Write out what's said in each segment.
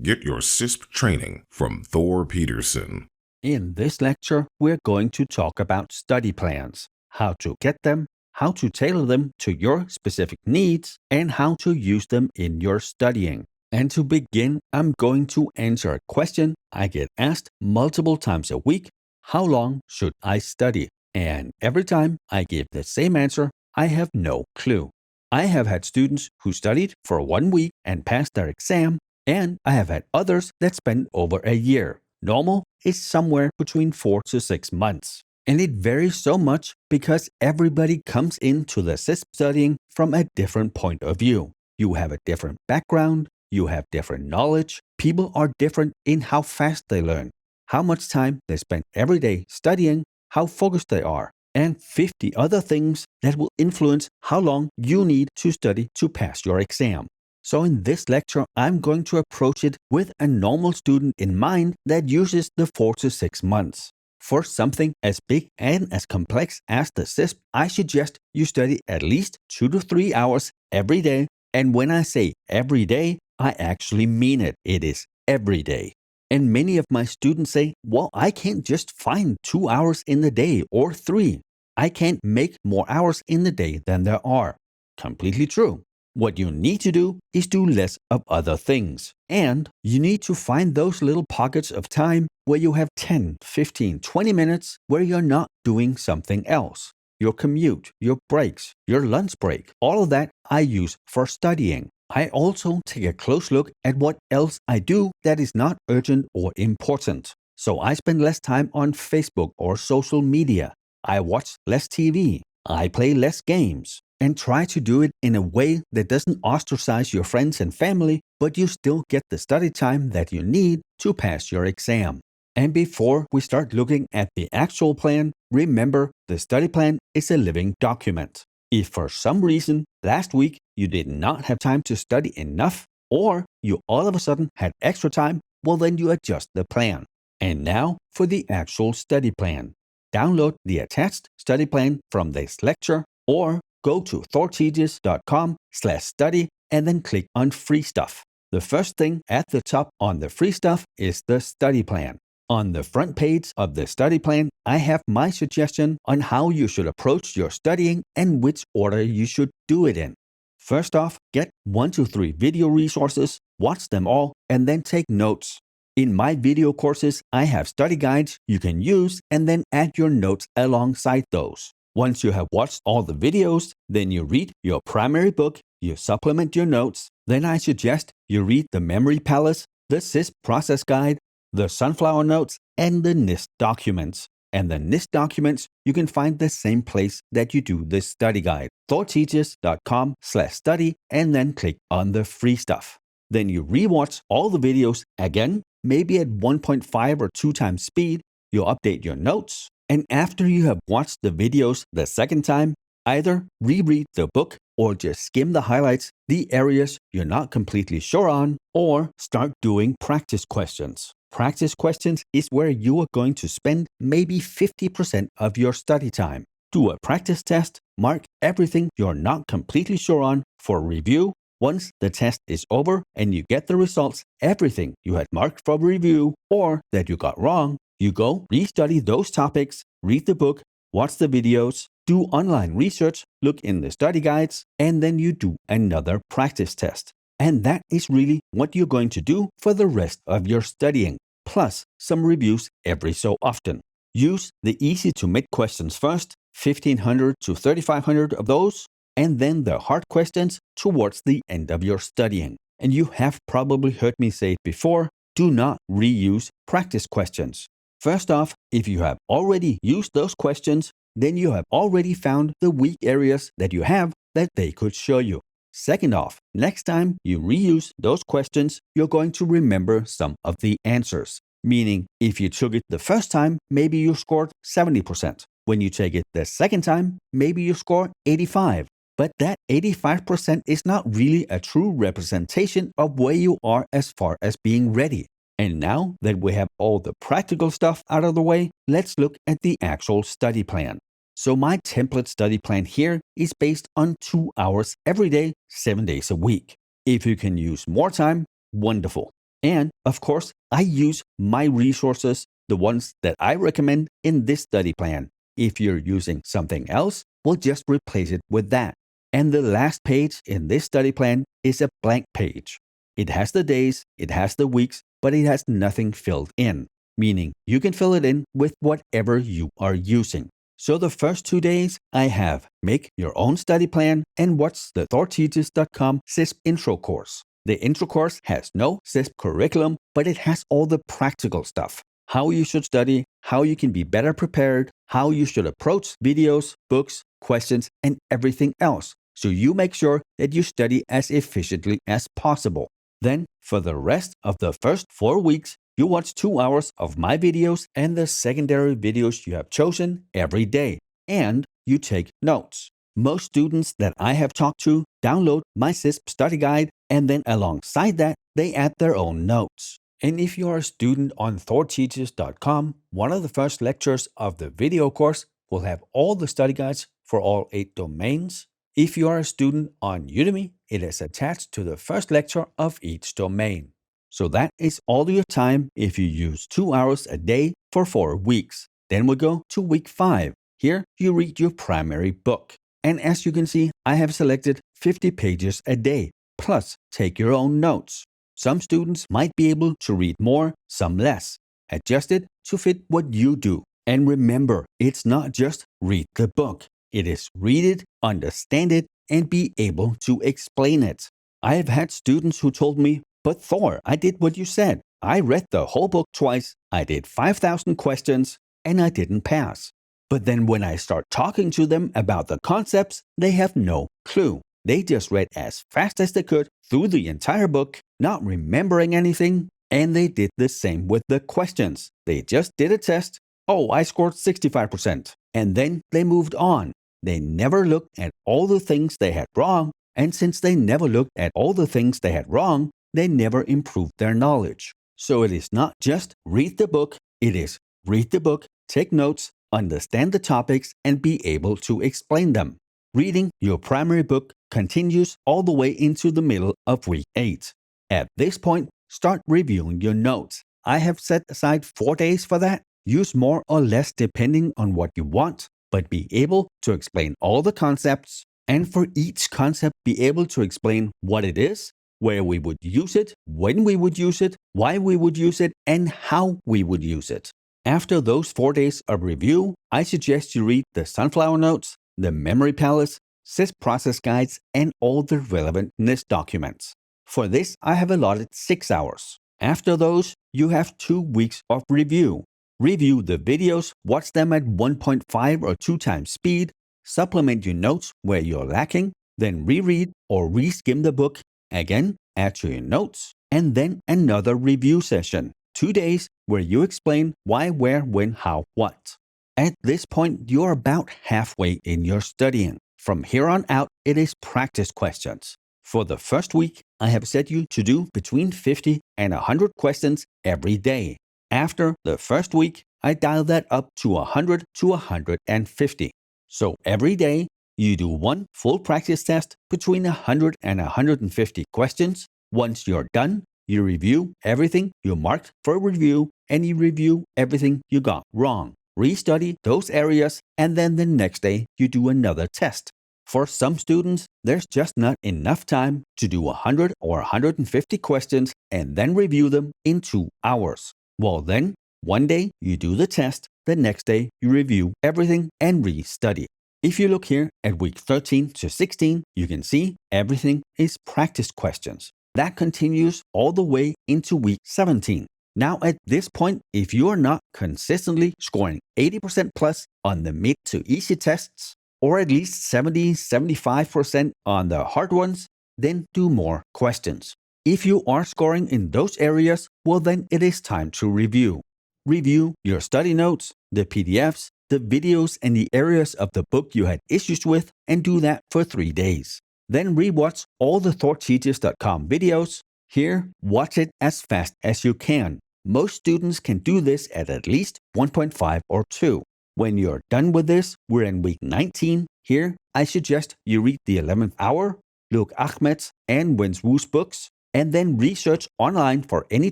Get your CISP training from Thor Peterson. In this lecture, we're going to talk about study plans, how to get them, how to tailor them to your specific needs, and how to use them in your studying. And to begin, I'm going to answer a question I get asked multiple times a week. How long should I study? And every time I give the same answer, I have no clue. I have had students who studied for 1 week and passed their exam, and I have had others that spent over a year. Normal is somewhere between 4 to 6 months. And it varies so much because everybody comes into the CISP studying from a different point of view. You have a different background, you have different knowledge, people are different in how fast they learn, how much time they spend every day studying, how focused they are, and 50 other things that will influence how long you need to study to pass your exam. So in this lecture, I'm going to approach it with a normal student in mind that uses the 4 to 6 months. For something as big and as complex as the CISP, I suggest you study at least 2 to 3 hours every day. And when I say every day, I actually mean it. It is every day. And many of my students say, well, I can't just find 2 hours in the day or 3. I can't make more hours in the day than there are. Completely true. What you need to do is do less of other things. And you need to find those little pockets of time where you have 10, 15, 20 minutes where you're not doing something else. Your commute, your breaks, your lunch break, all of that I use for studying. I also take a close look at what else I do that is not urgent or important. So I spend less time on Facebook or social media. I watch less TV. I play less games. And try to do it in a way that doesn't ostracize your friends and family, but you still get the study time that you need to pass your exam. And before we start looking at the actual plan, remember the study plan is a living document. If for some reason last week you did not have time to study enough, or you all of a sudden had extra time, well then you adjust the plan. And now for the actual study plan. Download the attached study plan from this lecture, or go to thorteaches.com/study and then click on free stuff. The first thing at the top on the free stuff is the study plan. On the front page of the study plan, I have my suggestion on how you should approach your studying and which order you should do it in. First off, get 1 to 3 video resources, watch them all, and then take notes. In my video courses, I have study guides you can use and then add your notes alongside those. Once you have watched all the videos, then you read your primary book, you supplement your notes, then I suggest you read the Memory Palace, the CISP Process Guide, the Sunflower Notes, and the NIST documents. And the NIST documents you can find the same place that you do the study guide, thorteaches.com/study, and then click on the free stuff. Then you rewatch all the videos again, maybe at 1.5 or 2 times speed, you update your notes, and after you have watched the videos the second time, either reread the book or just skim the highlights, the areas you're not completely sure on, or start doing practice questions. Practice questions is where you are going to spend maybe 50% of your study time. Do a practice test, mark everything you're not completely sure on for review. Once the test is over and you get the results, everything you had marked for review or that you got wrong, you go restudy those topics, read the book, watch the videos, do online research, look in the study guides, and then you do another practice test. And that is really what you're going to do for the rest of your studying, plus some reviews every so often. Use the easy-to-make questions first, 1,500 to 3,500 of those, and then the hard questions towards the end of your studying. And you have probably heard me say it before, do not reuse practice questions. First off, if you have already used those questions, then you have already found the weak areas that you have that they could show you. Second off, next time you reuse those questions, you're going to remember some of the answers. Meaning, if you took it the first time, maybe you scored 70%. When you take it the second time, maybe you score 85%. But that 85% is not really a true representation of where you are as far as being ready. And now that we have all the practical stuff out of the way, let's look at the actual study plan. So my template study plan here is based on 2 hours every day, 7 days a week. If you can use more time, wonderful. And, of course, I use my resources, the ones that I recommend in this study plan. If you're using something else, we'll just replace it with that. And the last page in this study plan is a blank page. It has the days, it has the weeks, but it has nothing filled in, meaning you can fill it in with whatever you are using. So the first 2 days, I have make your own study plan and watch the ThorTeaches.com CISP intro course. The intro course has no CISP curriculum, but it has all the practical stuff. How you should study, how you can be better prepared, how you should approach videos, books, questions, and everything else. So you make sure that you study as efficiently as possible. Then, for the rest of the first 4 weeks, you watch 2 hours of my videos and the secondary videos you have chosen every day, and you take notes. Most students that I have talked to download my CISP study guide, and then alongside that, they add their own notes. And if you are a student on ThorTeaches.com, one of the first lectures of the video course will have all the study guides for all 8 domains. If you are a student on Udemy, it is attached to the first lecture of each domain. So that is all your time if you use 2 hours a day for 4 weeks. Then we go to week 5. Here you read your primary book. And as you can see, I have selected 50 pages a day, plus take your own notes. Some students might be able to read more, some less. Adjust it to fit what you do. And remember, it's not just read the book. It is read it, understand it, and be able to explain it. I have had students who told me, "But Thor, I did what you said. I read the whole book twice, I did 5,000 questions, and I didn't pass." But then when I start talking to them about the concepts, they have no clue. They just read as fast as they could through the entire book, not remembering anything, and they did the same with the questions. They just did a test. Oh, I scored 65%. And then they moved on. They never looked at all the things they had wrong, and since they never looked at all the things they had wrong, they never improved their knowledge. So it is not just read the book, it is read the book, take notes, understand the topics, and be able to explain them. Reading your primary book continues all the way into the middle of week 8. At this point, start reviewing your notes. I have set aside 4 days for that. Use more or less depending on what you want, but be able to explain all the concepts, and for each concept be able to explain what it is, where we would use it, when we would use it, why we would use it, and how we would use it. After those 4 days of review, I suggest you read the Sunflower Notes, the Memory Palace, CISP process guides, and all the relevant NIST documents. For this, I have allotted 6 hours. After those, you have 2 weeks of review. Review the videos, watch them at 1.5 or 2 times speed, supplement your notes where you're lacking, then reread or reskim the book, again, add to your notes, and then another review session. 2 days where you explain why, where, when, how, what. At this point, you're about halfway in your studying. From here on out, it is practice questions. For the first week, I have set you to do between 50 and 100 questions every day. After the first week, I dial that up to 100 to 150. So every day, you do 1 full practice test between 100 and 150 questions. Once you're done, you review everything you marked for review, and you review everything you got wrong. Restudy those areas, and then the next day, you do another test. For some students, there's just not enough time to do 100 or 150 questions and then review them in 2 hours. Well then, one day you do the test, the next day you review everything and restudy. If you look here at week 13 to 16, you can see everything is practice questions. That continues all the way into week 17. Now at this point, if you are not consistently scoring 80% plus on the mid to easy tests, or at least 70-75% on the hard ones, then do more questions. If you are scoring in those areas, well then it is time to review. Review your study notes, the PDFs, the videos, and the areas of the book you had issues with, and do that for 3 days. Then rewatch all the ThorTeaches.com videos. Here, watch it as fast as you can. Most students can do this at least 1.5 or 2. When you're done with this, we're in week 19. Here, I suggest you read The 11th Hour, Luke Ahmed's and Wen Wu's books, and then research online for any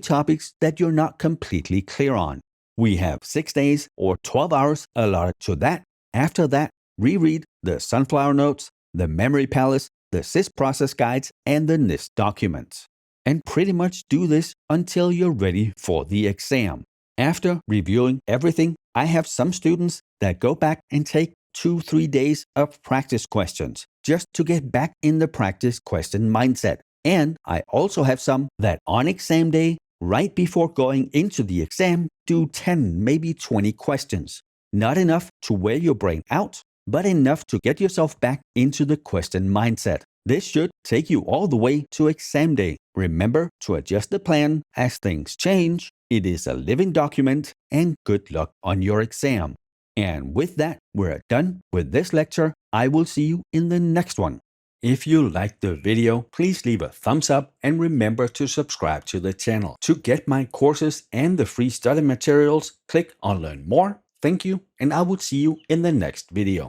topics that you're not completely clear on. We have 6 days or 12 hours allotted to that. After that, reread the Sunflower Notes, the Memory Palace, the SIS process guides, and the NIST documents. And pretty much do this until you're ready for the exam. After reviewing everything, I have some students that go back and take 2-3 days of practice questions just to get back in the practice question mindset. And I also have some that on exam day, right before going into the exam, do 10, maybe 20 questions. Not enough to wear your brain out, but enough to get yourself back into the question mindset. This should take you all the way to exam day. Remember to adjust the plan as things change. It is a living document, and good luck on your exam. And with that, we're done with this lecture. I will see you in the next one. If you liked the video, please leave a thumbs up and remember to subscribe to the channel. To get my courses and the free study materials, click on Learn More. Thank you, and I will see you in the next video.